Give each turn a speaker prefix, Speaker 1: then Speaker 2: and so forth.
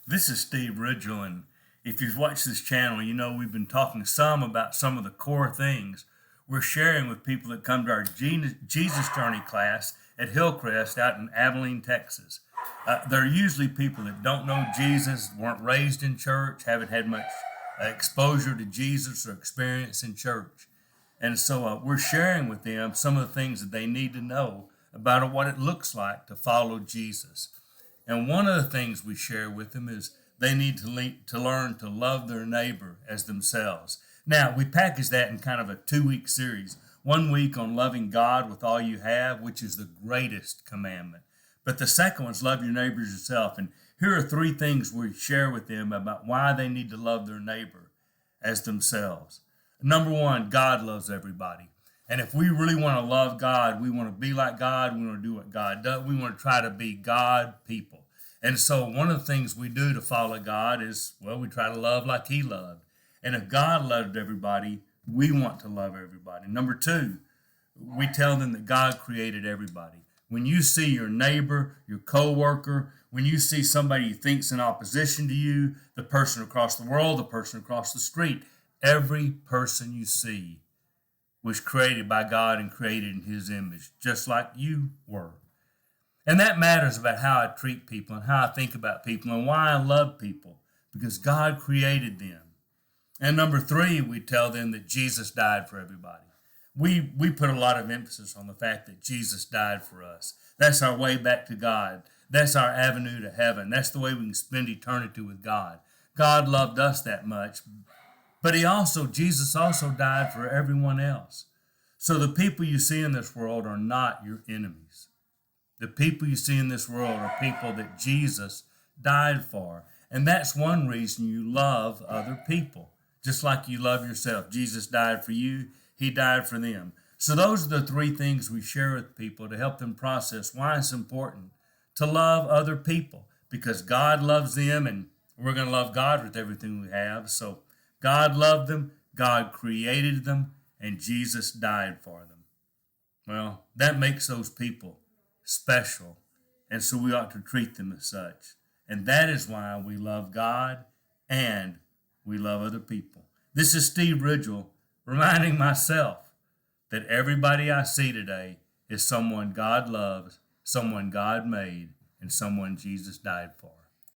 Speaker 1: This is Steve Ridgel, and if you've watched this channel, you know we've been talking some about some of the core things we're sharing with people that come to our Jesus Journey class at Hillcrest out in Abilene, Texas. They're usually people that don't know Jesus, weren't raised in church, haven't had much exposure to Jesus or experience in church. And so we're sharing with them some of the things that they need to know about what it looks like to follow Jesus. And one of the things we share with them is they need to learn to love their neighbor as themselves. Now, we package that in kind of a 2-week series. 1 week on loving God with all you have, which is the greatest commandment. But the second one is love your neighbor as yourself. And here are 3 things we share with them about why they need to love their neighbor as themselves. Number 1, God loves everybody. And if we really want to love God, we want to be like God, we want to do what God does, we want to try to be God people. And so one of the things we do to follow God is, well, we try to love like He loved. And if God loved everybody, we want to love everybody. Number 2, we tell them that God created everybody. When you see your neighbor, your coworker, when you see somebody you think's in opposition to you, the person across the world, the person across the street, every person you see was created by God and created in His image, just like you were. And that matters about how I treat people and how I think about people and why I love people, because God created them. And number 3, we tell them that Jesus died for everybody. We put a lot of emphasis on the fact that Jesus died for us. That's our way back to God. That's our avenue to heaven. That's the way we can spend eternity with God. God loved us that much, but Jesus also died for everyone else. So the people you see in this world are not your enemies. The people you see in this world are people that Jesus died for. And that's one reason you love other people, just like you love yourself. Jesus died for you. He died for them. So those are the 3 things we share with people to help them process why it's important to love other people, because God loves them and we're going to love God with everything we have. So God loved them, God created them, and Jesus died for them. Well, that makes those people special, and so we ought to treat them as such. And that is why we love God and we love other people. This is Steve Ridgel reminding myself that everybody I see today is someone God loves, someone God made, and someone Jesus died for.